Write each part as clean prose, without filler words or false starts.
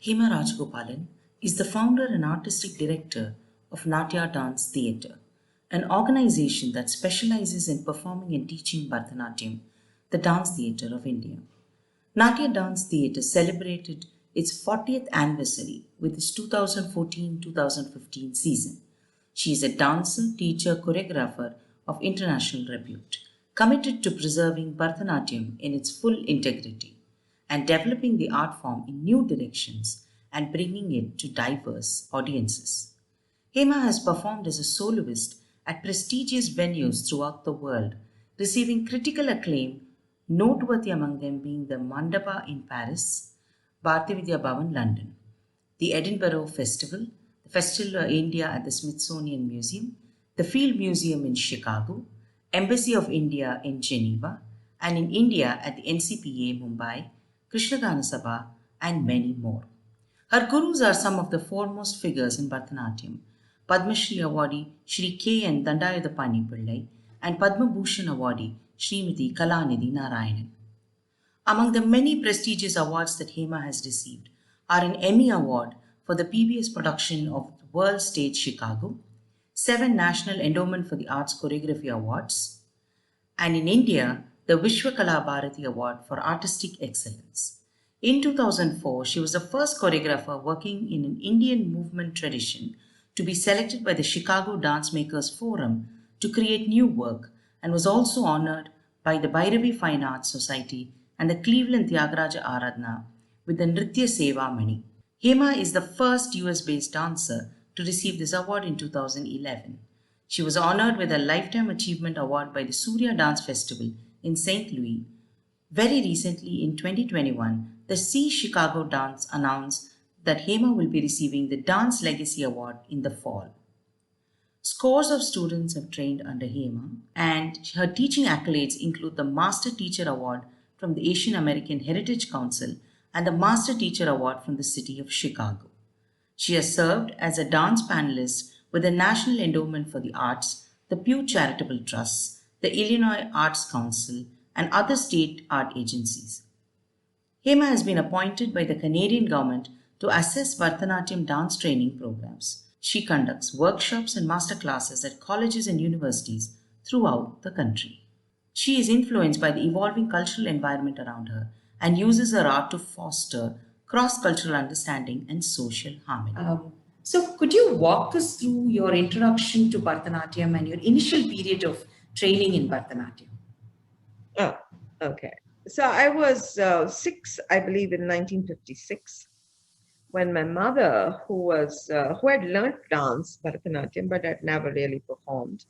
Hema Rajagopalan is the founder and artistic director of Natya Dance Theatre, an organization that specializes in performing and teaching Bharatanatyam, the dance theatre of India. Natya Dance Theatre celebrated its 40th anniversary with its 2014-2015 season. She is a dancer, teacher, choreographer of international repute, committed to preserving Bharatanatyam in its full integrity and developing the art form in new directions and bringing it to diverse audiences. Hema has performed as a soloist at prestigious venues throughout the world, receiving critical acclaim, noteworthy among them being the Mandapa in Paris, Bharati Vidya Bhavan, London, the Edinburgh Festival, the Festival of India at the Smithsonian Museum, the Field Museum in Chicago, Embassy of India in Geneva, and in India at the NCPA Mumbai, Krishnagana Sabha, and many more. Her gurus are some of the foremost figures in Bharatanatyam: Padma Shri awardee Shri K. N. Dandayudapani Pillai and Padma Bhushan awardee Srimati Kalanidhi Narayanan. Among the many prestigious awards that Hema has received are an Emmy Award for the PBS production of the World Stage Chicago, 7 National Endowment for the Arts Choreography Awards, and in India, the Vishwakala Bharati Award for Artistic Excellence. In 2004, she was the first choreographer working in an Indian movement tradition to be selected by the Chicago Dance Makers Forum to create new work, and was also honored by the Bhairavi Fine Arts Society and the Cleveland Tyagaraja Aradhana with the Nritya Seva Mani. Hema is the first US-based dancer to receive this award in 2011. She was honored with a Lifetime Achievement Award by the Surya Dance Festival in St. Louis. Very recently, in 2021, the C Chicago Dance announced that Hema will be receiving the Dance Legacy Award in the fall. Scores of students have trained under Hema, and her teaching accolades include the Master Teacher Award from the Asian American Heritage Council and the Master Teacher Award from the city of Chicago. She has served as a dance panelist with the National Endowment for the Arts, the Pew Charitable Trust, the Illinois Arts Council, and other state art agencies. Hema has been appointed by the Canadian government to assess Bharatanatyam dance training programs. She conducts workshops and master classes at colleges and universities throughout the country. She is influenced by the evolving cultural environment around her and uses her art to foster cross-cultural understanding and social harmony. So could you walk us through your introduction to Bharatanatyam and your initial period of training in Bharatanatyam? Oh, okay. So I was 6, I believe, in 1956, when my mother, who had learned dance, Bharatanatyam, but had never really performed,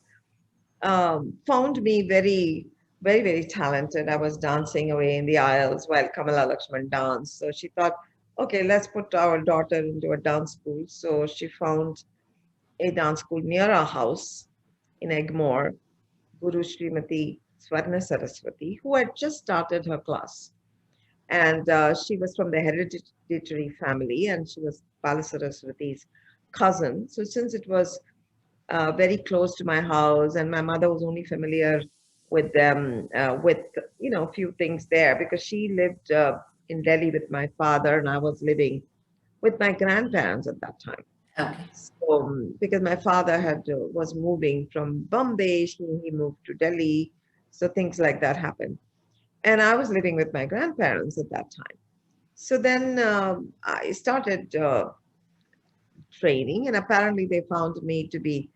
found me very, very, very talented. I was dancing away in the aisles while Kamala Lakshman danced. So she thought, okay, let's put our daughter into a dance school. So she found a dance school near our house in Egmore, Guru Srimati Swarna Saraswati, who had just started her class. And she was from the hereditary family, and she was Bala Saraswati's cousin. So since it was very close to my house, and my mother was only familiar with them, with a few things there, because she lived in Delhi with my father, and I was living with my grandparents at that time. Okay. So, because my father was moving from Bombay, he moved to Delhi, so things like that happened. And I was living with my grandparents at that time. So then I started training, and apparently they found me to be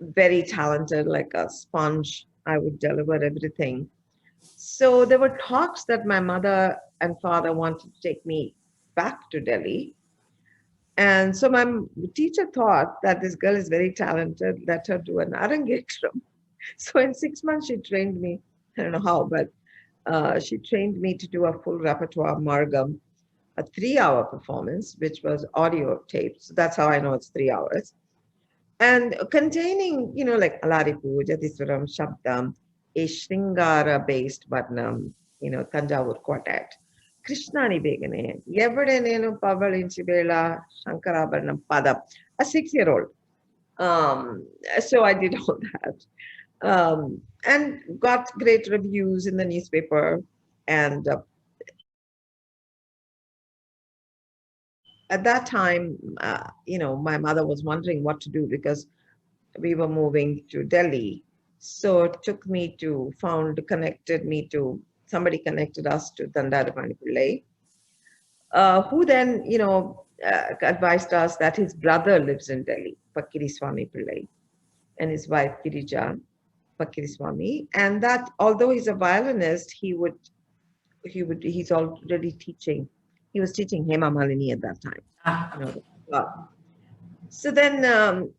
very talented, like a sponge. I would deliver everything. So there were talks that my mother and father wanted to take me back to Delhi. And so my teacher thought that this girl is very talented, let her do an arangetram. So in 6 months, she trained me. I don't know how, but she trained me to do a full repertoire margam, a 3-hour performance, which was audio taped. So that's how I know it's 3 hours. And containing, like Alari Puja, Tisvaram, Shabdam, a Shringara-based Varnam, Tanjavur Quartet, Krishnani Begane, Yevade Nenu Pavalinchi Bela, Shankarabharnam Padam, a 6-year-old. So I did all that. And got great reviews in the newspaper. And at that time, my mother was wondering what to do because we were moving to Delhi. So it took me to somebody connected us to Dandadapani Pillai, who then, advised us that his brother lives in Delhi, Pakiri Swami Pillai, and his wife Girija Pakiri Swami, and that although he's a violinist, he's already teaching. He was teaching Hema Malini at that time. Ah, So then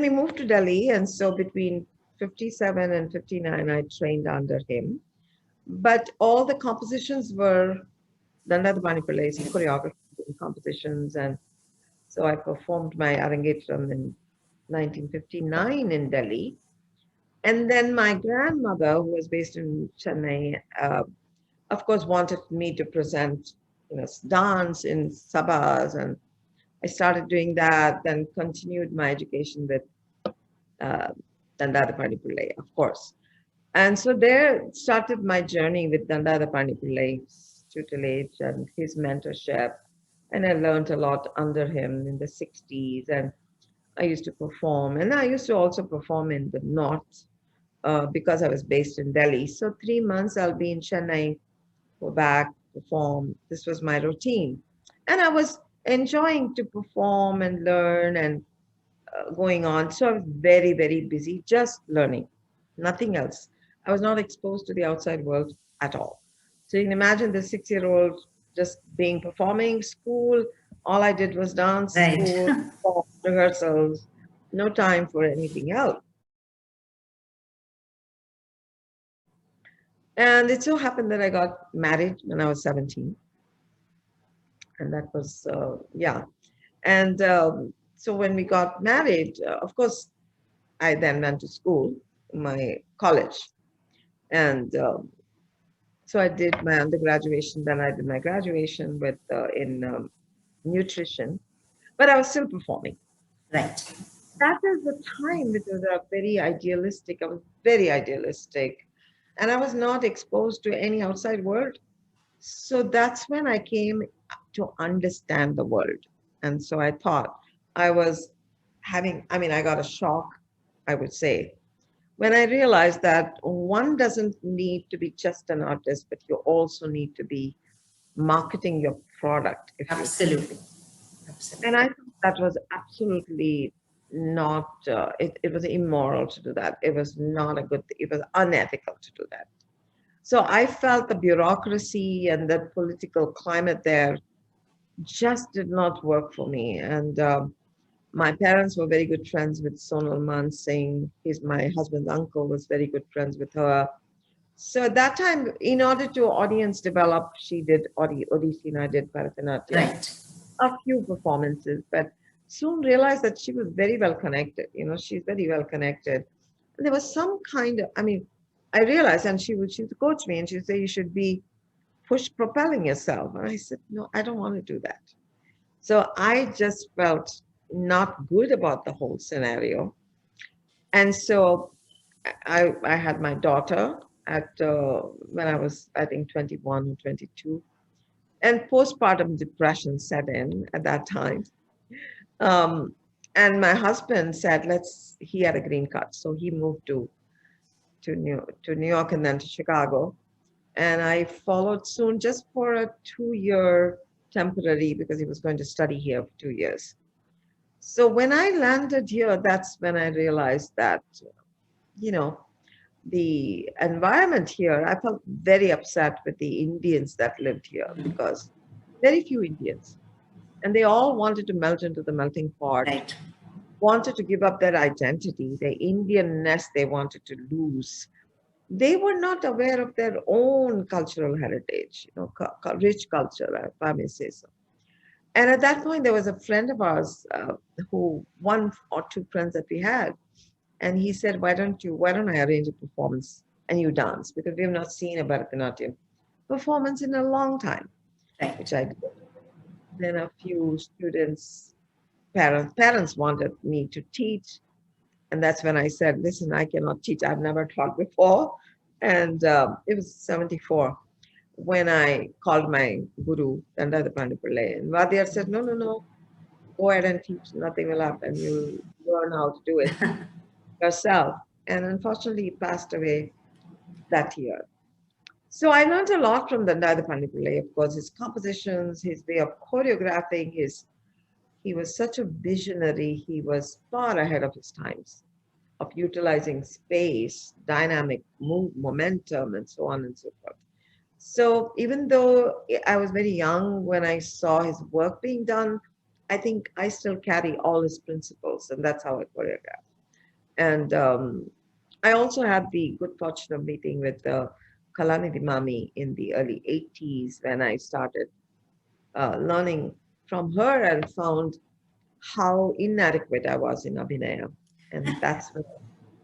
we moved to Delhi, and so between 57 and 59, I trained under him. But all the compositions were Dandadapani Pillai's choreography compositions, and so I performed my Arangetram in 1959 in Delhi. And then my grandmother, who was based in Chennai, of course, wanted me to present, dance in Sabhas, and I started doing that, then continued my education with Dandadapani Pillai, of course. And so there started my journey with Dandadapani Pillai's tutelage and his mentorship. And I learned a lot under him in the 60s. And I used to perform. And I used to also perform in the north because I was based in Delhi. So 3 months I'll be in Chennai, go back, perform. This was my routine. And I was enjoying to perform and learn and going on. So I was very, very busy just learning, nothing else. I was not exposed to the outside world at all. So you can imagine the 6-year-old just performing, school. All I did was dance, right. school, rehearsals, no time for anything else. And it so happened that I got married when I was 17. And that was, And so when we got married, of course, I then went to school, my college. And so I did my undergraduation, then I did my graduation in nutrition, but I was still performing. Right. That is the time it was very idealistic. I was very idealistic, and I was not exposed to any outside world. So that's when I came to understand the world. And so I thought I got a shock, I would say, when I realized that one doesn't need to be just an artist, but you also need to be marketing your product. Absolutely. And I thought that was absolutely not, it was immoral to do that. It was not a good thing. It was unethical to do that. So I felt the bureaucracy and the political climate there just did not work for me. And my parents were very good friends with Sonal Man Singh. My husband's uncle was very good friends with her. So at that time, in order to audience develop, she did Odissi and I did Bharatanatyam. Right. A few performances, but soon realized that she was very well connected. She's very well connected. And there was some kind of, I realized, and she would coach me and she'd say, you should be propelling yourself. And I said, no, I don't want to do that. So I just felt not good about the whole scenario. And so I had my daughter when I was, I think, 21 or 22. And postpartum depression set in at that time. And my husband said, he had a green card. So he moved to New York and then to Chicago. And I followed soon just for a 2-year temporary because he was going to study here for 2 years. So when I landed here, that's when I realized that, the environment here, I felt very upset with the Indians that lived here because very few Indians. And they all wanted to melt into the melting pot, right. Wanted to give up their identity, their Indianness they wanted to lose. They were not aware of their own cultural heritage, rich culture, if I may say so. And at that point, there was a friend of ours one or two friends that we had, and he said, why don't I arrange a performance and you dance? Because we have not seen a Bharatanatyam performance in a long time, right. Which I did. Then a few students, parents wanted me to teach. And that's when I said, listen, I cannot teach. I've never taught before. And it was 74. when I called my guru, Dandadapani Pillai, and Vadyar said, no, no, no, go ahead and teach. Nothing will happen. You'll learn how to do it yourself. And unfortunately, he passed away that year. So I learned a lot from Dandadapani Pillai, of course, his compositions, his way of choreographing, he was such a visionary. He was far ahead of his times of utilizing space, dynamic momentum, and so on and so forth. So even though I was very young when I saw his work being done, I think I still carry all his principles, and that's how I choreograph. And I also had the good fortune of meeting with Kalanidhi Mami in the early 80s when I started learning from her and found how inadequate I was in Abhinaya. And that's when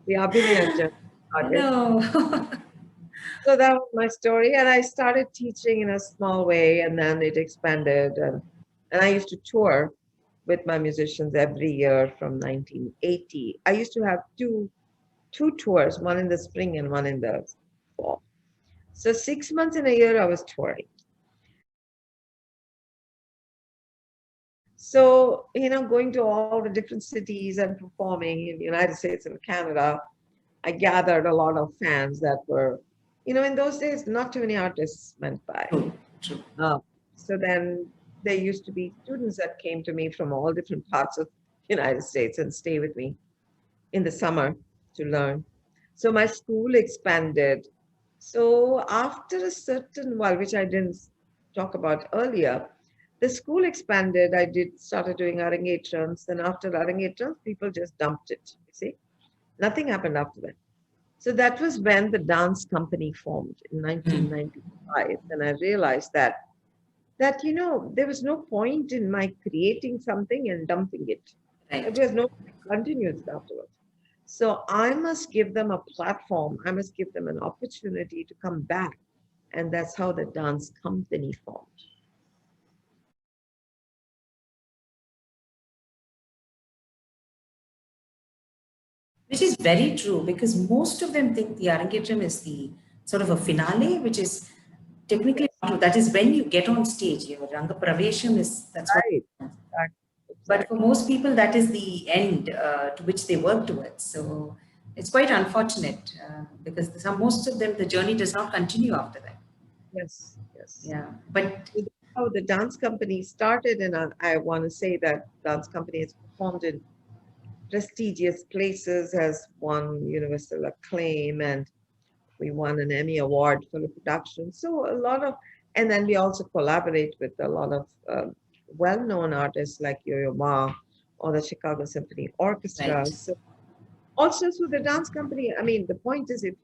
the Abhinaya journey started. No. So that was my story. And I started teaching in a small way, and then it expanded. And I used to tour with my musicians every year from 1980. I used to have two tours, one in the spring and one in the fall. So 6 months in a year, I was touring. So, going to all the different cities and performing in the United States and Canada, I gathered a lot of fans that were, in those days, not too many artists went by. True. So then there used to be students that came to me from all different parts of the United States and stay with me in the summer to learn. So my school expanded. So after a certain while, which I didn't talk about earlier, the school expanded. I started doing arangetrams. Then after arangetrams, people just dumped it. You see, nothing happened after that. So that was when the dance company formed in 1995, and I realized that there was no point in my creating something and dumping it. Right. There was no continuous afterwards. So I must give them a platform. I must give them an opportunity to come back, and that's how the dance company formed. Which is very true, because most of them think the Arangetram is the sort of a finale, which is technically not true. That is when you get on stage. Your Ranga Pravesham that's Right. what. Exactly. But for most people, that is the end to which they work towards. So it's quite unfortunate because most of them, the journey does not continue after that. Yes, yes. Yeah, but So that's how the dance company started, and I want to say that dance company has performed in prestigious places, has won universal acclaim, and we won an Emmy Award for the production. So and then we also collaborate with a lot of well-known artists like Yo-Yo Ma or the Chicago Symphony Orchestra. right. So also through the dance company, I mean, the point is if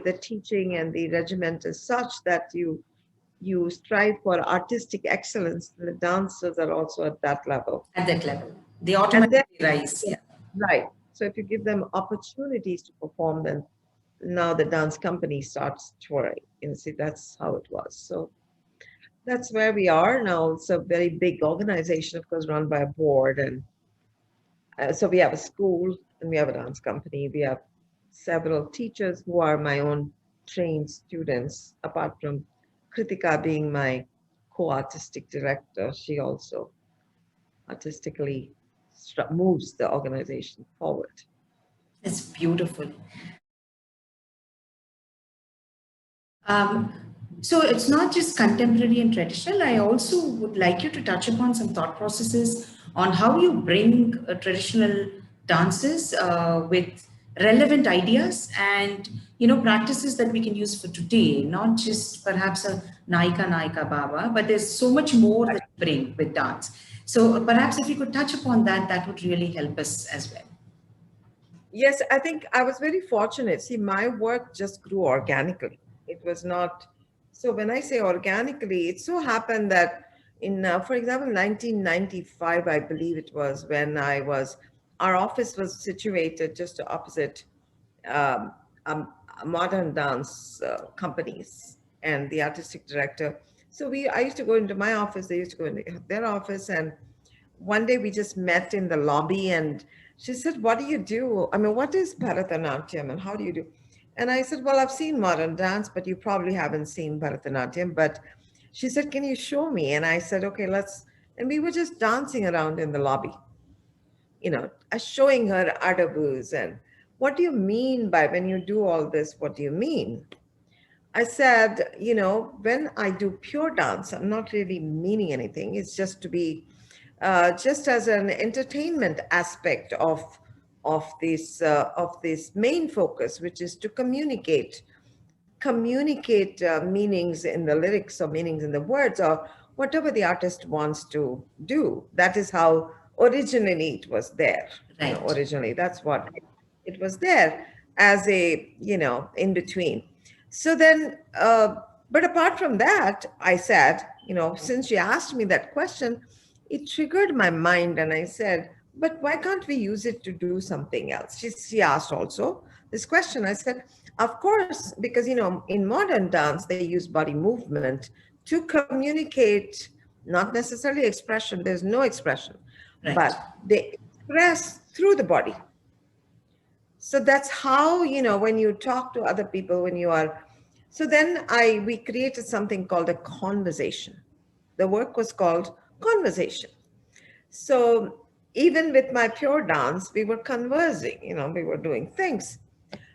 the teaching and the regiment is such that you strive for artistic excellence, the dancers are also at that level. At that level, they And automatically rise. Yeah. right. So if you give them opportunities to perform, then now the dance company starts touring. See, that's how it was. So that's where we are now. It's a very big organization, of course, run by a board. And so we have a school and we have a dance company. We have several teachers who are my own trained students, apart from Kritika being my co-artistic director. She also artistically moves the organization forward. It's beautiful. So it's not just contemporary and traditional. I also would like you to touch upon some thought processes on how you bring traditional dances with relevant ideas and practices that we can use for today, not just perhaps a Naika Baba, but there's so much more that you bring with dance. So perhaps if you could touch upon that, that would really help us as well. Yes, I think I was very fortunate. See, my work just grew organically. It was not, so when I say organically, it so happened that for example, 1995, I believe it was when our office was situated just opposite um, um, modern dance companies and the artistic director. So I used to go into my office, they used to go into their office, and one day we just met in the lobby and she said, what do you do? I mean, what is Bharatanatyam and how do you do? And I said, well, I've seen modern dance, but you probably haven't seen Bharatanatyam. But she said, can you show me? And I said, okay, let's. And we were just dancing around in the lobby, showing her adabus. And what do you mean by when you do all this? What do you mean? I said, when I do pure dance, I'm not really meaning anything. It's just to be, just as an entertainment aspect of this main focus, which is to communicate meanings in the lyrics or meanings in the words or whatever the artist wants to do. That is how originally it was there. Right. Originally, that's what it was there as a, in between. So then, but apart from that, I said, since she asked me that question, it triggered my mind. And I said, but why can't we use it to do something else? She asked also this question. I said, of course, because, in modern dance, they use body movement to communicate, not necessarily expression. There's no expression, Right. but they express through the body. So that's how, when you talk to other people, so then we created something called a conversation. The work was called Conversation. So even with my pure dance, we were conversing, we were doing things.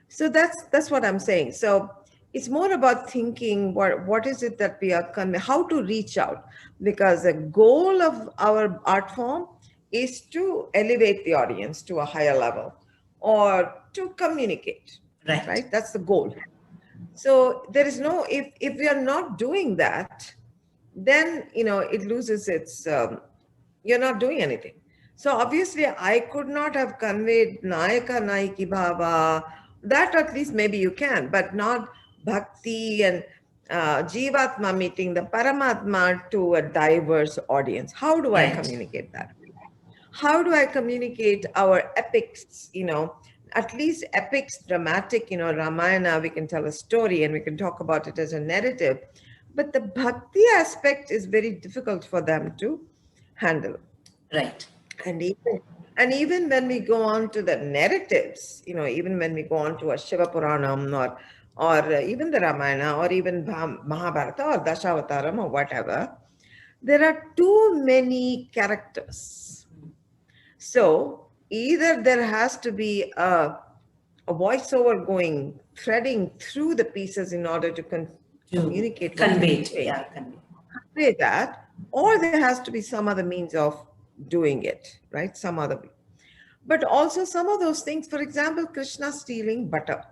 So that's what I'm saying. So it's more about thinking what is it that we are how to reach out, because the goal of our art form is to elevate the audience to a higher level or to communicate. Right? That's the goal. So there is no, if we are not doing that, then it loses its you're not doing anything. So obviously I could not have conveyed Nayaka Nayaki Bhava. That at least maybe you can, but not Bhakti and Jivatma meeting the Paramatma to a diverse audience. How do I communicate that? How do I communicate our epics, at least epics, dramatic, Ramayana, we can tell a story and we can talk about it as a narrative. But the bhakti aspect is very difficult for them to handle. Right. And even when we go on to the narratives, even when we go on to a Shiva Puranam or even the Ramayana or even Mahabharata or Dashavataram or whatever, there are too many characters. So either there has to be a voiceover threading through the pieces in order to communicate. Convey that, or there has to be some other means of doing it, right? Some other. But also some of those things, for example, Krishna stealing butter.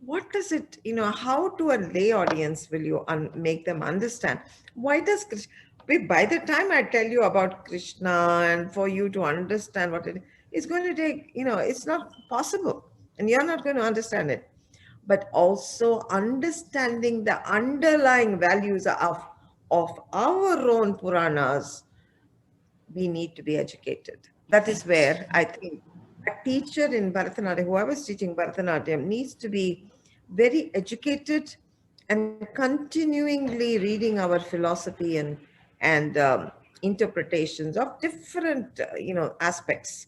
What does it, how to a lay audience will you make them understand? Why does Krishna, by the time I tell you about Krishna and for you to understand what it is going to take, it's not possible and you're not going to understand it. But also understanding the underlying values of our own Puranas, we need to be educated. That is where I think a teacher in Bharatanatyam, whoever's teaching Bharatanatyam, needs to be very educated and continually reading our philosophy and interpretations of different aspects.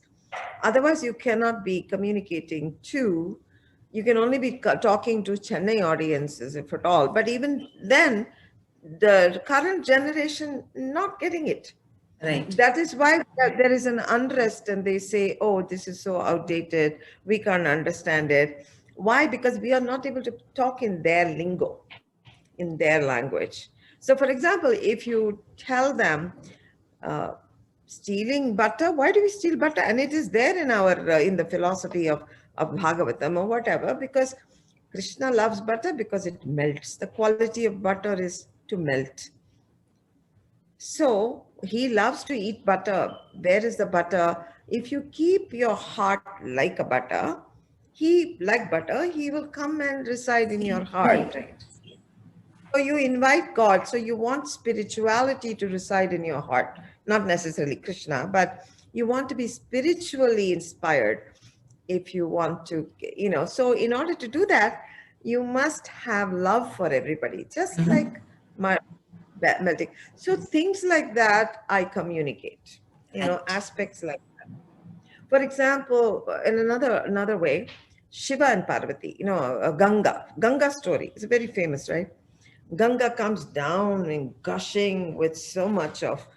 Otherwise, you cannot be communicating to. You can only be talking to Chennai audiences, if at all. But even then, the current generation not getting it. Right. That is why there is an unrest and they say, oh, this is so outdated. We can't understand it. Why? Because we are not able to talk in their lingo, in their language. So for example, if you tell them stealing butter, why do we steal butter? And it is there in our in the philosophy of Bhagavatam or whatever, because Krishna loves butter because it melts. The quality of butter is to melt. So he loves to eat butter. Where is the butter? If you keep your heart like a butter, he will come and reside in your heart. Right. So you invite God. So you want spirituality to reside in your heart, not necessarily Krishna, but you want to be spiritually inspired. If you want to, so in order to do that, you must have love for everybody, just like my melting. So things like that, I communicate, aspects like that. For example, in another way, Shiva and Parvati, Ganga story. It's very famous, right? Ganga comes down and gushing with so much of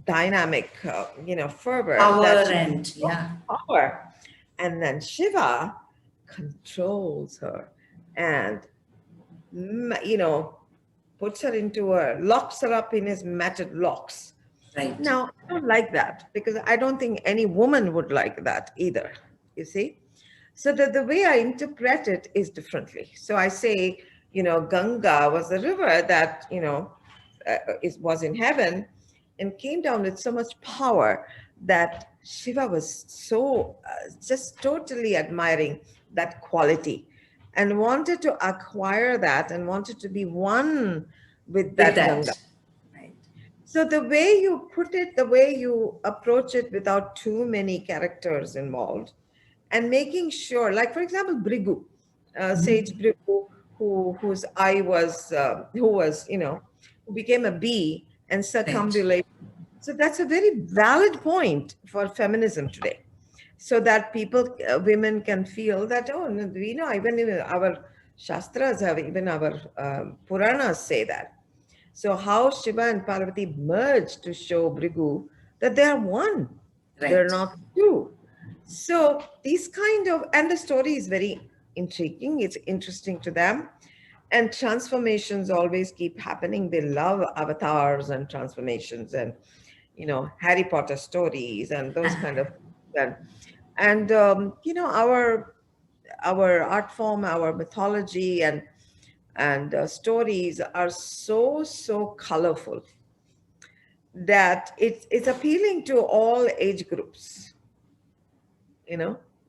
dynamic, fervor Power that she and yeah. power. And then Shiva controls her and, puts her locks her up in his matted locks. Right. Now, I don't like that because I don't think any woman would like that either, you see? So the way I interpret it is differently. So I say, Ganga was a river that, was in heaven and came down with so much power that Shiva was so just totally admiring that quality and wanted to acquire that and wanted to be one with that Ganga. Right. So the way you put it, the way you approach it without too many characters involved, and making sure, like for example, Brigu, Sage Brigu, whose eye was, who became a bee and circumambulated. So that's a very valid point for feminism today, so that women can feel that, even our Shastras have, even our Puranas say that. So how Shiva and Parvati merged to show Brigu that they are one, they're not two. So these and the story is very intriguing, it's interesting to them. And transformations always keep happening. They love avatars and transformations and, Harry Potter stories and those kind of things. And our art form, our mythology and stories are so colorful that it's appealing to all age groups,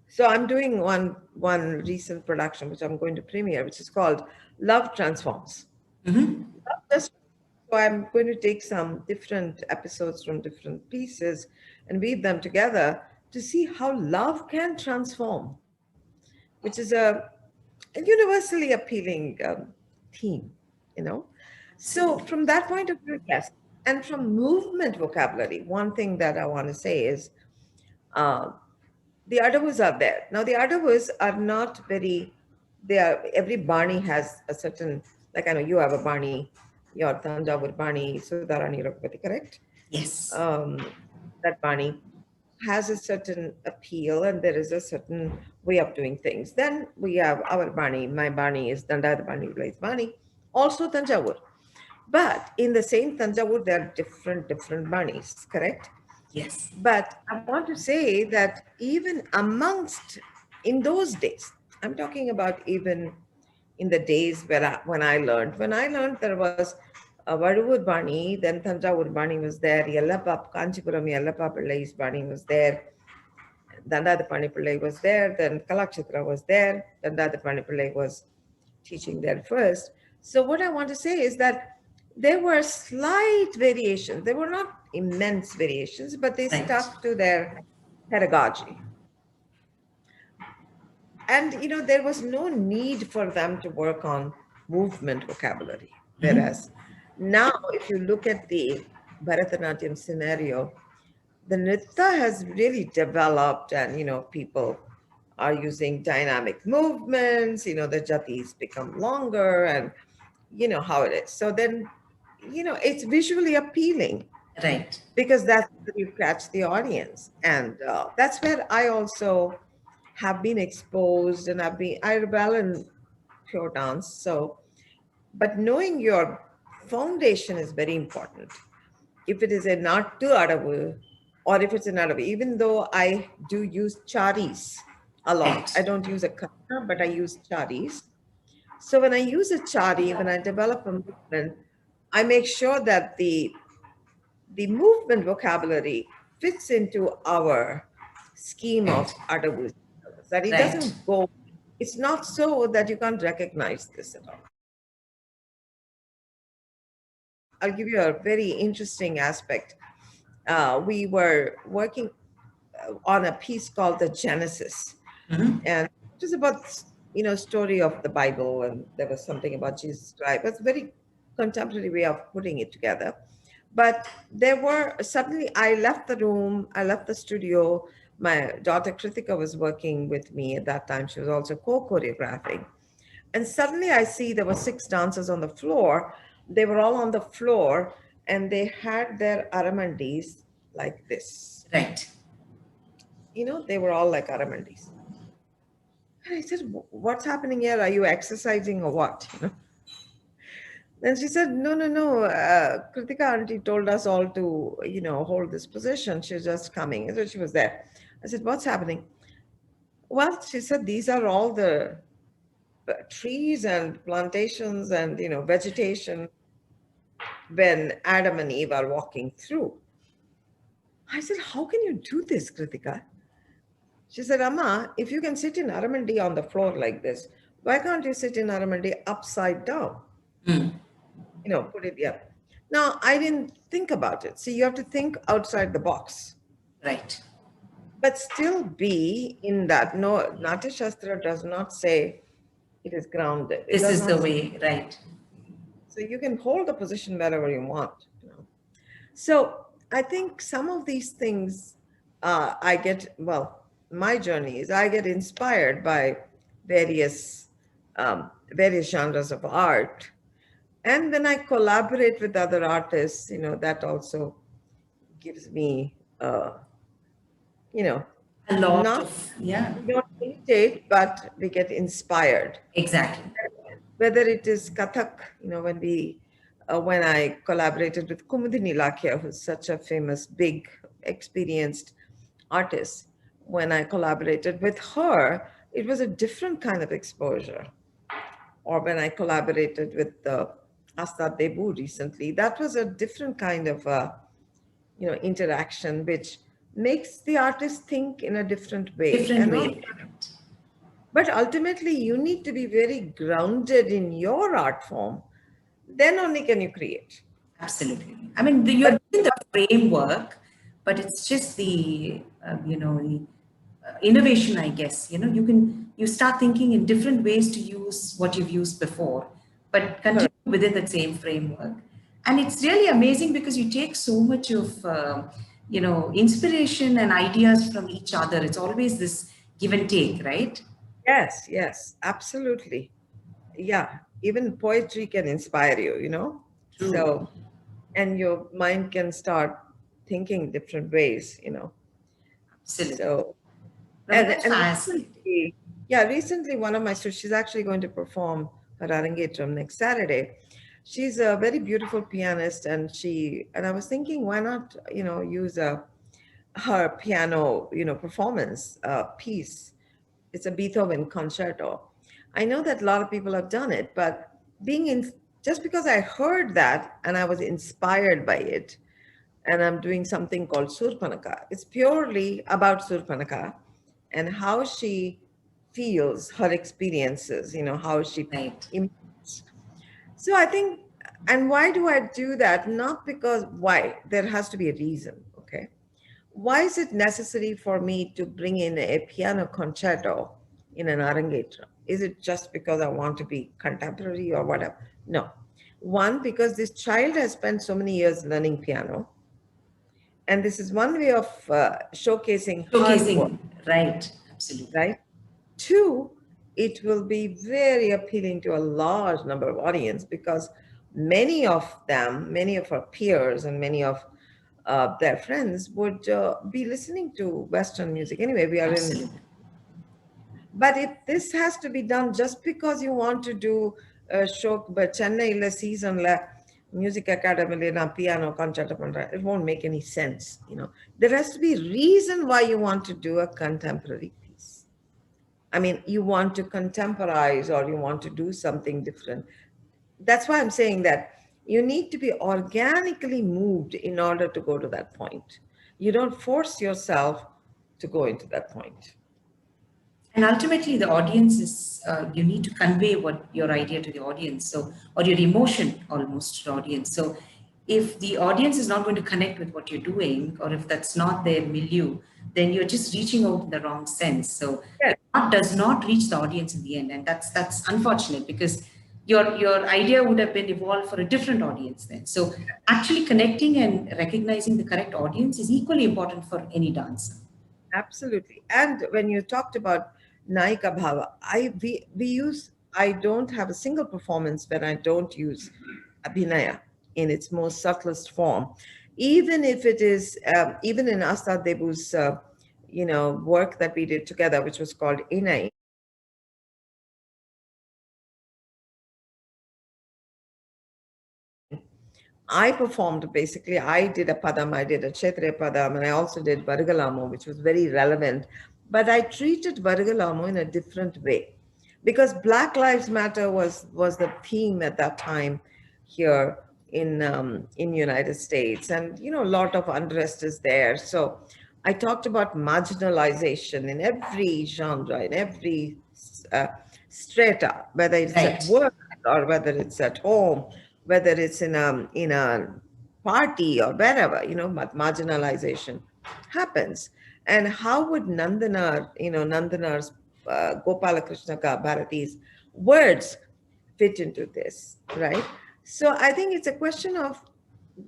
So I'm doing one recent production which I'm going to premiere, which is called Love Transforms. So I'm going to take some different episodes from different pieces and weave them together to see how love can transform, which is a universally appealing theme, So from that point of view, yes. And from movement vocabulary, one thing that I want to say is the adavus are there. Now the adavus are not every Bani has a certain, like I know you have a Bani, your Tanjavur Bani, Sudarani Raghupati, correct? Yes. That Bani has a certain appeal and there is a certain way of doing things. Then we have our Bani. My Bani is Dandada Bani, Blaise Bani, also Tanjavur. But in the same Tanjavur, there are different Banis, correct? Yes. But I want to say that even in those days, I'm talking about even in the days when I learned, there was a Vaduvur Bani, then Tanjavur Bani was there, Yellappa, Kanchipuram Yellappa Pillai's Bani was there, Dandadapani Pillai was there, then Kalakshatra was there, Dandadapani Pillai was teaching there first. So what I want to say is that there were slight variations. There were not immense variations, but they stuck to their pedagogy. And, there was no need for them to work on movement vocabulary. Whereas now, if you look at the Bharatanatyam scenario, the nritta has really developed and, people are using dynamic movements, the jatis become longer and you know how it is. So then, it's visually appealing. Right. Because that's where you catch the audience. And that's where I also have been exposed and I rebel in pure dance. So, but knowing your foundation is very important. If it is a Nattu Adavu or if it's an Adavu, even though I do use charis a lot, Right. I don't use a kana, but I use charis. So when I use a chari, when I develop a movement, I make sure that the movement vocabulary fits into our scheme of Adavus. That it doesn't go, it's not so that you can't recognize this at all. I'll give you a very interesting aspect. We were working on a piece called The Genesis. And it was about, story of the Bible, and there was something about Jesus Christ. It was a very contemporary way of putting it together. But suddenly I left the room, I left the studio my daughter Kritika was working with me at that time. She was also co-choreographing. And suddenly I see there were 6 dancers on the floor. They were all on the floor and they had their aramandis like this. Right. You know, they were all like aramandis. And I said, what's happening here? Are you exercising or what? You know? And she said, no, no, no. Kritika auntie told us all to, you know, hold this position. She's just coming. And so she was there. I said, what's happening? Well, she said, these are all the trees and plantations and, you know, vegetation when Adam and Eve are walking through. I said, how can you do this, Kritika? She said, Amma, if you can sit in aramandi on the floor like this, why can't you sit in aramandi upside down? Mm. You know, put it, yeah. Now, I didn't think about it. See, you have to think outside the box. Right. But still be in that. No, Natya Shastra does not say it is grounded. This is the way, right. So you can hold the position wherever you want. You know? So I think some of these things I get, well, my journey is I get inspired by various genres of art. And when I collaborate with other artists, you know, that also gives me, you know, a lot of, yeah. We don't imitate, but we get inspired. Exactly. Whether it is Kathak, you know, when I collaborated with Kumudini Lakhya, who's such a famous, big, experienced artist, when I collaborated with her, it was a different kind of exposure. Or when I collaborated with Asta Debu recently, that was a different kind of, you know, interaction, which makes the artist think in a different way. Different way. But ultimately, you need to be very grounded in your art form. Then only can you create. Absolutely. I mean, you're doing the framework, but it's just the, you know, the innovation, I guess. You know, you start thinking in different ways to use what you've used before, but continue within that same framework. And it's really amazing because you take so much of, you know, inspiration and ideas from each other. It's always this give and take, right? Yes, yes, absolutely. Yeah, even poetry can inspire you, you know? True. So, and your mind can start thinking different ways, you know? Absolutely. So, and fascinating. Recently one of my students, she's actually going to perform her Arangetram next Saturday. She's a very beautiful pianist, and I was thinking, why not, you know, use her piano, you know, performance piece. It's a Beethoven Concerto. I know that a lot of people have done it, but just because I heard that and I was inspired by it, and I'm doing something called Surpanaka. It's purely about Surpanaka and how she feels, her experiences, you know, how she improves. So I think, and why do I do that? Not because, why? There has to be a reason, okay? Why is it necessary for me to bring in a piano concerto in an Arangetram? Is it just because I want to be contemporary or whatever? No. One, because this child has spent so many years learning piano. And this is one way of showcasing hard work. Right, absolutely. Right? Two, it will be very appealing to a large number of audience because many of them, many of our peers and many of their friends would be listening to Western music. Anyway, we are absolutely. But if this has to be done just because you want to do a show, but Chennai season music academy piano concerto, it won't make any sense. You know, there has to be a reason why you want to do a contemporary piece. I mean, you want to contemporize or you want to do something different. That's why I'm saying that you need to be organically moved in order to go to that point. You don't force yourself to go into that point. And ultimately, the audience is, you need to convey what your idea to the audience, so, or your emotion almost to the audience. So if the audience is not going to connect with what you're doing, or if that's not their milieu, then you're just reaching out in the wrong sense. So art does not reach the audience in the end. And that's unfortunate because your idea would have been evolved for a different audience then. So actually connecting and recognizing the correct audience is equally important for any dancer. Absolutely. And when you talked about Naika Bhava, I don't have a single performance when I don't use Abhinaya in its most subtlest form. Even if it is, even in Asta Debu's, work that we did together, which was called Inai, I performed basically, I did a padam, I did a Kshetriya padam, and I also did Vargalamo, which was very relevant. But I treated Vargalamo in a different way because Black Lives Matter was the theme at that time here in United States, and a lot of unrest is there. So I talked about marginalization in every genre, in every uh, strata, whether it's at Right. work or whether it's at home, whether it's in a party or wherever, marginalization happens. And how would Nandanar's Gopalakrishna Ka Bharati's words fit into this, right? So I think it's a question of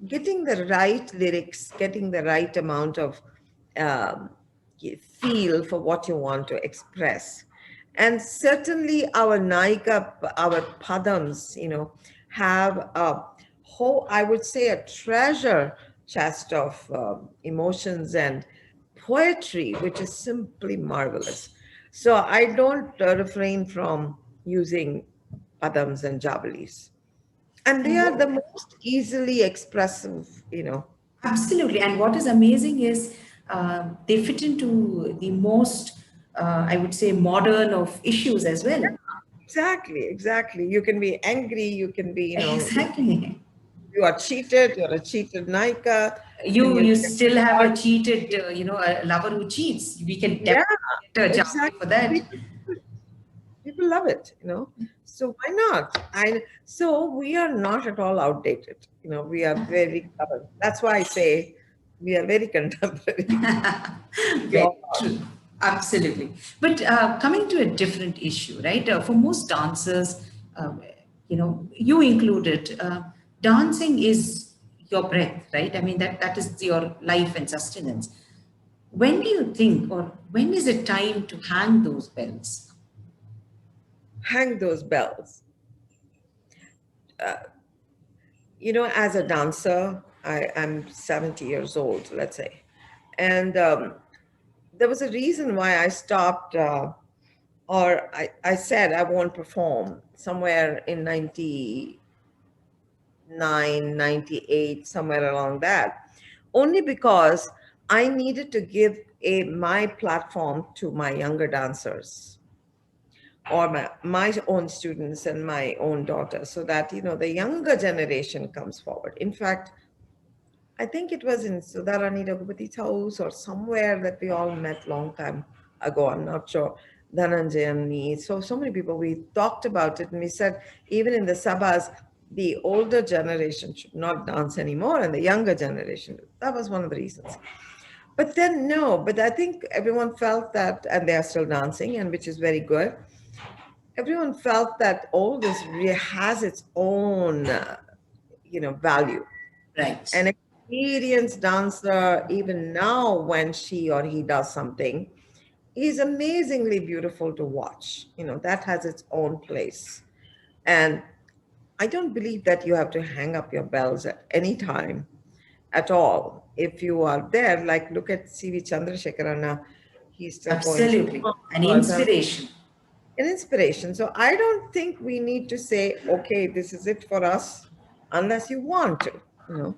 getting the right lyrics, getting the right amount of um, feel for what you want to express. And certainly our Naika, our Padams, have a whole, I would say, a treasure chest of emotions and poetry, which is simply marvelous. So I don't refrain from using Padams and Javalis. And they And are what, the most easily expressive. absolutely. And what is amazing is they fit into the most, I would say, modern of issues as well. Exactly, exactly. You can be angry, you can be, Exactly. you are cheated, you're a cheated Naika, and You still have a cheated, a lover who cheats. We can yeah, definitely get a job exactly. for that. People love it. So why not? So we are not at all outdated. We are very current. That's why I say we are very contemporary. We Very all are. true. Absolutely. But coming to a different issue, right? For most dancers, you included, dancing is your breath, right? I mean, that is your life and sustenance. When do you think, or when is it time to hang those bells? Hang those bells. As a dancer, I'm 70 years old, let's say. And there was a reason why I stopped, or I said I won't perform somewhere in 98, somewhere along that, only because I needed to give my platform to my younger dancers or my own students and my own daughter so that, the younger generation comes forward. In fact, I think it was in Sudharani Raghupati's house or somewhere that we all met long time ago. I'm not sure. Dhananjay and me. So many people, we talked about it and we said, even in the Sabhas, the older generation should not dance anymore and the younger generation. That was one of the reasons. But then, no, but I think everyone felt that, and they are still dancing, and which is very good. Everyone felt that all this really has its own, value. Right. An experienced dancer, even now when she or he does something, is amazingly beautiful to watch. That has its own place. And I don't believe that you have to hang up your bells at any time at all. If you are there, like look at C.V. Chandrasekharana, he's still going Absolutely. strong. An inspiration. An inspiration. So I don't think we need to say, okay, this is it for us, unless you want to.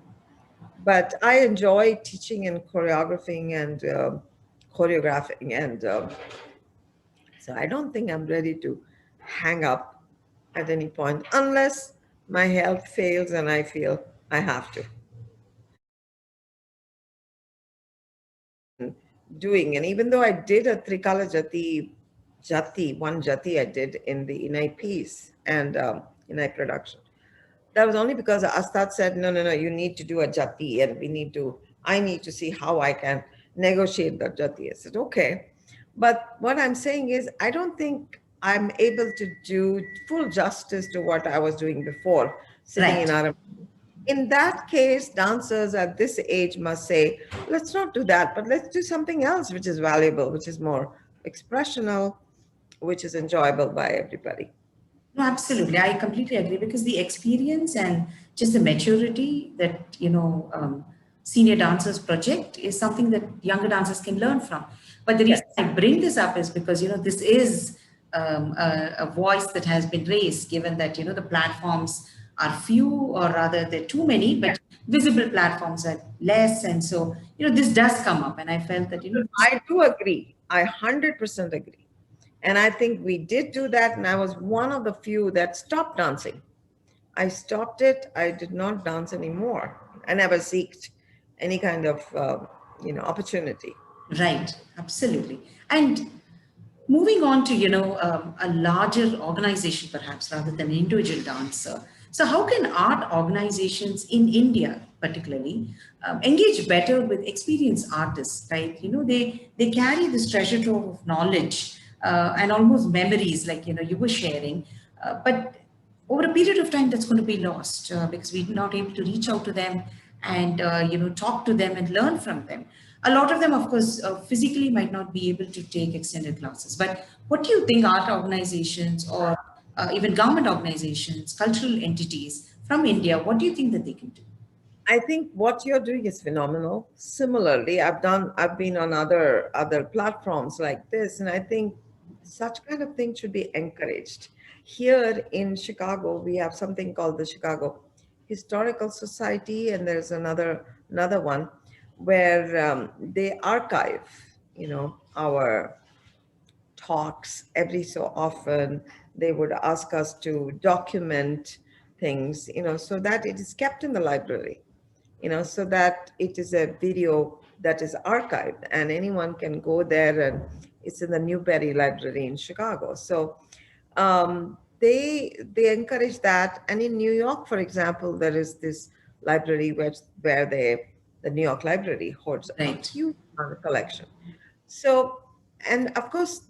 But I enjoy teaching and choreographing and choreographing. And so I don't think I'm ready to hang up at any point unless my health fails and I feel I have to. Doing, and even though I did a Trikala one Jati I did in the Inai piece and Inai production. That was only because Astad said, no, no, no, you need to do a Jati and I need to see how I can negotiate that Jati. I said, okay. But what I'm saying is, I don't think I'm able to do full justice to what I was doing before, sitting in Right. Aram in that case, dancers at this age must say, let's not do that, but let's do something else which is valuable, which is more expressional, which is enjoyable by everybody. No, absolutely. I completely agree because the experience and just the maturity that, senior dancers project is something that younger dancers can learn from. But the Yes. reason I bring this up is because, this is a voice that has been raised, given that, the platforms are few, or rather they're too many, Yeah. but visible platforms are less. And so, this does come up. And I felt that, I do agree. I 100% agree. And I think we did do that. And I was one of the few that stopped dancing. I stopped it. I did not dance anymore. I never seeked any kind of, opportunity. right, absolutely. And moving on to, a larger organization, perhaps, rather than an individual dancer. So, how can art organizations in India, particularly, engage better with experienced artists? Right, they carry this treasure trove of knowledge and almost memories, like you were sharing, but over a period of time, that's going to be lost because we're not able to reach out to them and talk to them and learn from them. A lot of them, of course, physically might not be able to take extended classes. But what do you think art organizations or even government organizations, cultural entities from India, what do you think that they can do? I think what you're doing is phenomenal. Similarly, I've been on other platforms like this, and I think such kind of thing should be encouraged. Here in Chicago, we have something called the Chicago Historical Society, and there's another one where they archive, our talks every so often. They would ask us to document things, so that it is kept in the library, so that it is a video that is archived and anyone can go there, and it's in the Newberry Library in Chicago. So they encourage that. And in New York, for example, there is this library where the New York Library holds a Right. huge amount of collection. So, and of course,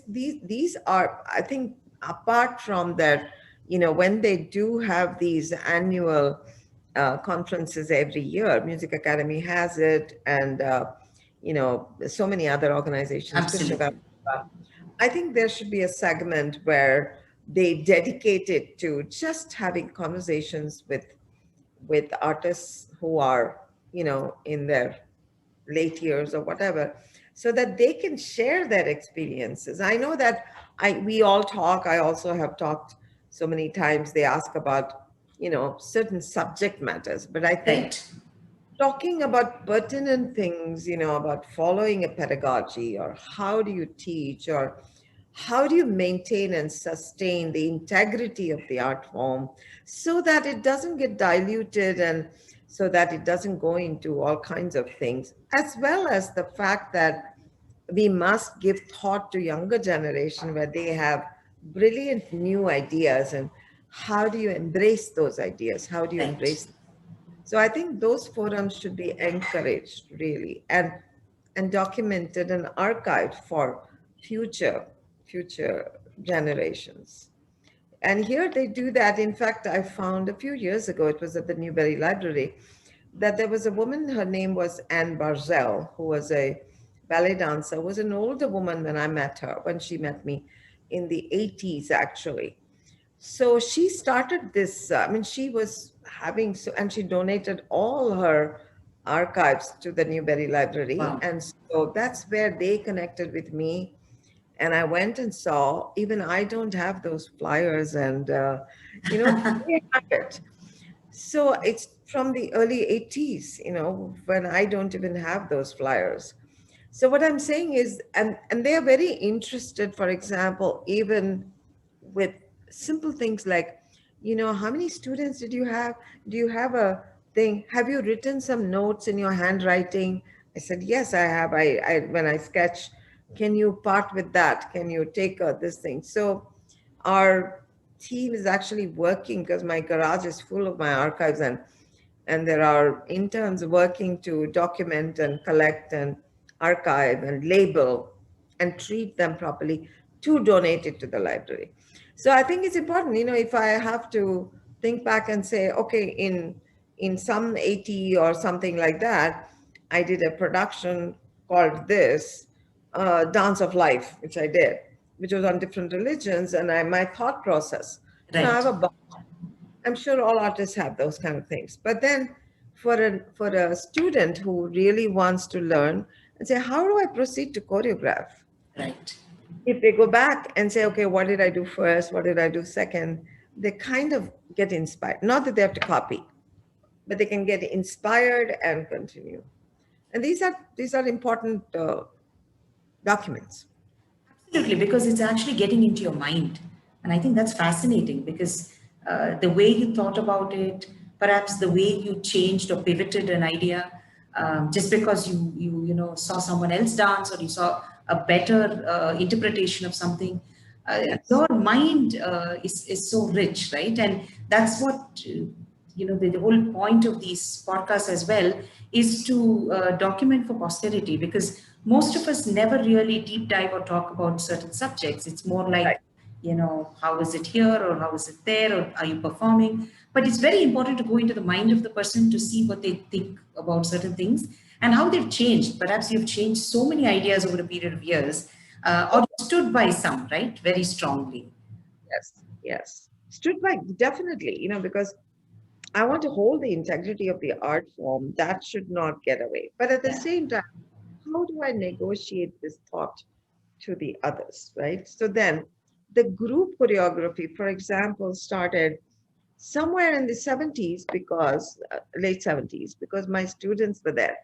these are, I think, apart from that, when they do have these annual conferences every year, Music Academy has it, and so many other organizations. Absolutely. I think there should be a segment where they dedicate it to just having conversations with artists who are, in their late years or whatever, so that they can share their experiences. I know that we all talk. I also have talked so many times. They ask about, certain subject matters, but I think Right. talking about pertinent things, about following a pedagogy, or how do you teach, or how do you maintain and sustain the integrity of the art form so that it doesn't get diluted, and so that it doesn't go into all kinds of things, as well as the fact that we must give thought to younger generation where they have brilliant new ideas, and how do you embrace those ideas? How do you Right. embrace? So I think those forums should be encouraged, really, and documented and archived for future generations. And here they do that. In fact, I found a few years ago, it was at the Newberry Library, that there was a woman, her name was Anne Barzell, who was a ballet dancer, was an older woman when I met her, when she met me in the 80s, actually. So she started this, she was having, so, and she donated all her archives to the Newberry Library. Wow. And so that's where they connected with me. And I went and saw, even I don't have those flyers, and, they have it. So it's from the early 80s, when I don't even have those flyers. So what I'm saying is, and they are very interested, for example, even with simple things like, how many students did you have? Do you have a thing? Have you written some notes in your handwriting? I said, yes, I have. When I sketch, can you part with that? Can you take this thing? So our team is actually working, because my garage is full of my archives, and there are interns working to document and collect and archive and label and treat them properly to donate it to the library. So I think it's important, if I have to think back and say, okay, in in some 80 or something like that, I did a production called this Dance of Life, which I did, which was on different religions. And my thought process, I Right. have a, I'm sure all artists have those kind of things. But then for a student who really wants to learn and say, how do I proceed to choreograph? Right. If they go back and say, okay, what did I do first? What did I do second? They kind of get inspired. Not that they have to copy, but they can get inspired and continue. And these are important documents. Absolutely, because it's actually getting into your mind. And I think that's fascinating because the way you thought about it, perhaps the way you changed or pivoted an idea, just because you saw someone else dance or you saw a better interpretation of something, Yes. your mind is so rich, right? And that's what the whole point of these podcasts as well is to document for posterity, because most of us never really deep dive or talk about certain subjects. It's more Right. like, how is it here or how is it there or are you performing? But it's very important to go into the mind of the person to see what they think about certain things and how they've changed. Perhaps you've changed so many ideas over a period of years, or you stood by some, right, very strongly. Yes. Yes. Stood by, definitely, because I want to hold the integrity of the art form. That should not get away. But at the Yeah. same time, how do I negotiate this thought to the others, right? So then the group choreography, for example, started somewhere in the 70s because late 70s, because my students were there.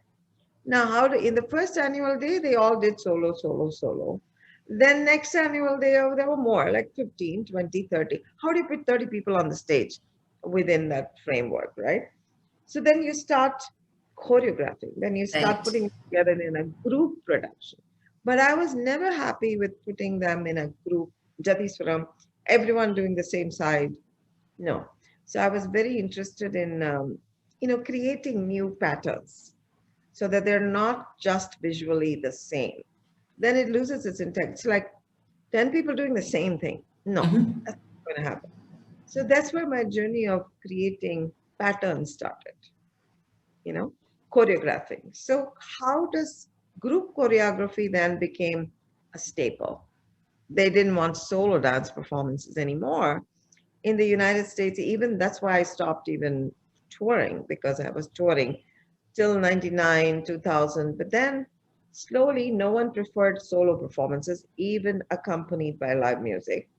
Now, in the first annual day, they all did solo, solo, solo. Then next annual day, there were more, like 15, 20, 30. How do you put 30 people on the stage within that framework, right? So then you start choreographing, then you start Right. putting it together in a group production. But I was never happy with putting them in a group, Jatiswaram, everyone doing the same side. No. So I was very interested in, creating new patterns so that they're not just visually the same. Then it loses its intent. It's like 10 people doing the same thing. No, Mhm. that's not going to happen. So that's where my journey of creating patterns started, you know, choreographing. So how does group choreography then became a staple? They didn't want solo dance performances anymore. In the United States, even that's why I stopped even touring, because I was touring till 99, 2000. But then slowly, no one preferred solo performances, even accompanied by live music.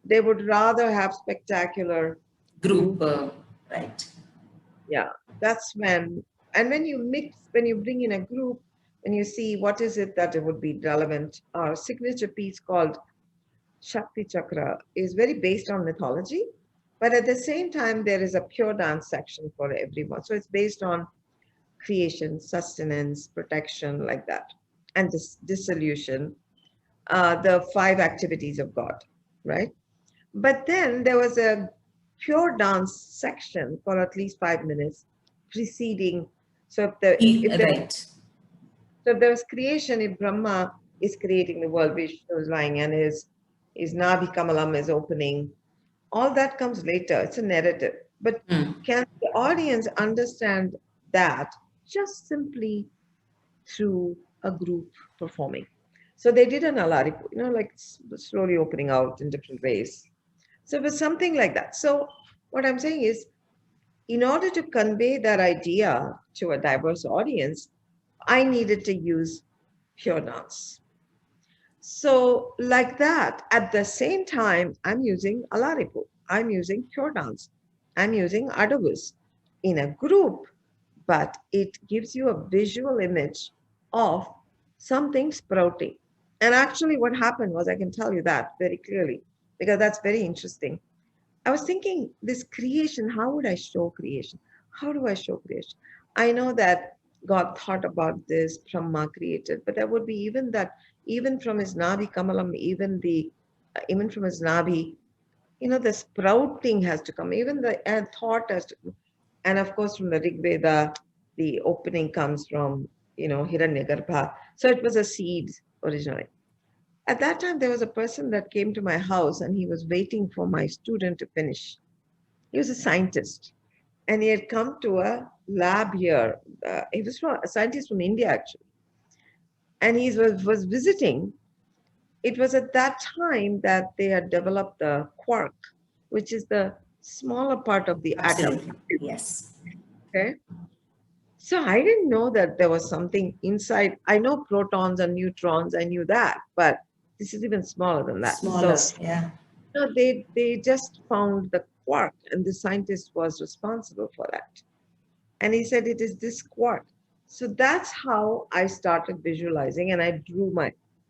They would rather have spectacular Group, group. right. Yeah, that's when you mix, when you bring in a group, when you see what is it that it would be relevant. Our signature piece called Shakti Chakra is very based on mythology, but at the same time, there is a pure dance section for everyone. So it's based on creation, sustenance, protection, like that, and this dissolution, the five activities of God, right? But then there was a pure dance section for at least 5 minutes preceding. So if there Right. so if there was creation, if Brahma is creating the world, Vishnu is lying and his Nabi Kamalam is opening, all that comes later. It's a narrative. But Mm. can the audience understand that just simply through a group performing? So they did an alaripu, like slowly opening out in different ways. So it was something like that. So what I'm saying is, in order to convey that idea to a diverse audience, I needed to use pure dance. So, like that, at the same time, I'm using Alaripu, I'm using pure dance, I'm using Adavus in a group, but it gives you a visual image of something sprouting. And actually, what happened was, I can tell you that very clearly, because that's very interesting. I was thinking, this creation, how would I show creation? How do I show creation? I know that God thought about this, Brahma created, but there would be even that, even from his Nabi Kamalam, even from his Nabi, the sprouting has to come, even the thought has to come. And of course, from the Rig Veda, the opening comes from, Hiranyagarbha. So it was a seed originally. At that time, there was a person that came to my house and he was waiting for my student to finish. He was a scientist. and he had come to a lab here. He was a scientist from India, actually, and he was visiting. It was at that time that they had developed the quark, which is the smaller part of the atom. Absolutely. Yes. Okay. So I didn't know that there was something inside. I know protons and neutrons, I knew that, but this is even smaller than that. Smaller. So Yeah. no, they just found the quark, and the scientist was responsible for that. And he said it is this quark. So that's how I started visualizing, and I drew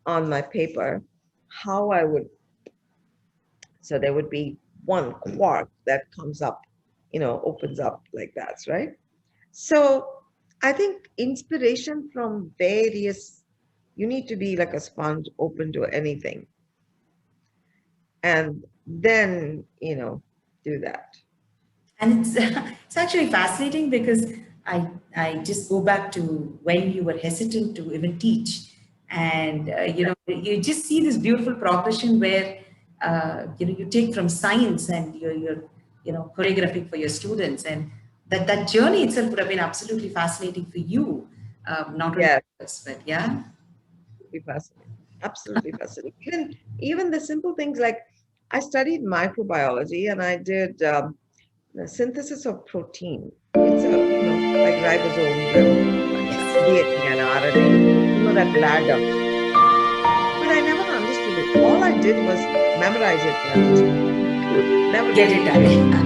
on my paper how I would. So there would be one quark that comes up, opens up like that, right? So I think inspiration from various, you need to be like a sponge, open to anything. And then, do that. And it's it's actually fascinating because I just go back to when you were hesitant to even teach, and you just see this beautiful progression where you take from science and you're choreographing for your students, and that journey itself would have been absolutely fascinating for you, not only Yeah, for us, but yeah. be fascinating. Absolutely fascinating. Even the simple things like I studied microbiology and I did the synthesis of protein. It's like ribosomes and DNA and RNA, that ladder. But I never understood it. All I did was memorize it and never Get really it did it. done.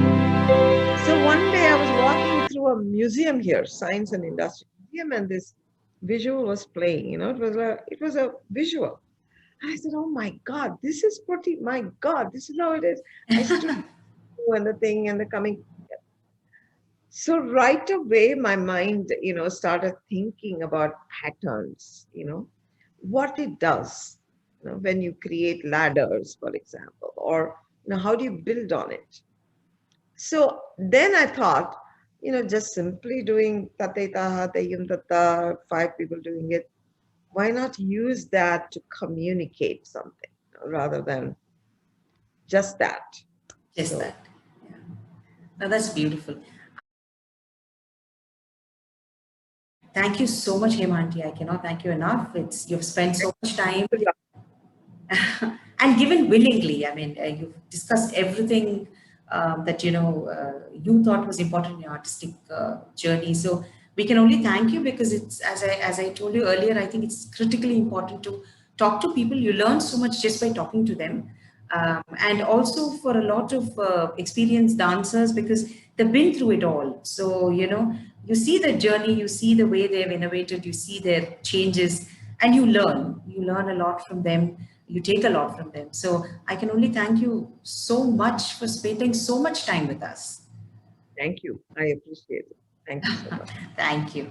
So one day I was walking through a museum here, Science and Industry Museum, and this visual was playing. It was a visual. And I said, "Oh my God, this is protein. My God, this is how it is." I stood and the thing and the coming. So right away, my mind, started thinking about patterns, what it does, when you create ladders, for example, or, how do you build on it? So then I thought, just simply doing tatetaha, teyum tata, 5 people doing it, why not use that to communicate something rather than just that? Just So that. Yeah. Now that's beautiful. Thank you so much, Hemanti. I cannot thank you enough. You've spent so much time and given willingly. I mean, you've discussed everything that you thought was important in your artistic journey. So we can only thank you because it's as I told you earlier. I think it's critically important to talk to people. You learn so much just by talking to them, and also for a lot of experienced dancers because they've been through it all. So you see the journey, you see the way they've innovated, you see their changes, and you learn. You learn a lot from them, you take a lot from them. So I can only thank you so much for spending so much time with us. thank you. I appreciate it. Thank you so much. Thank you.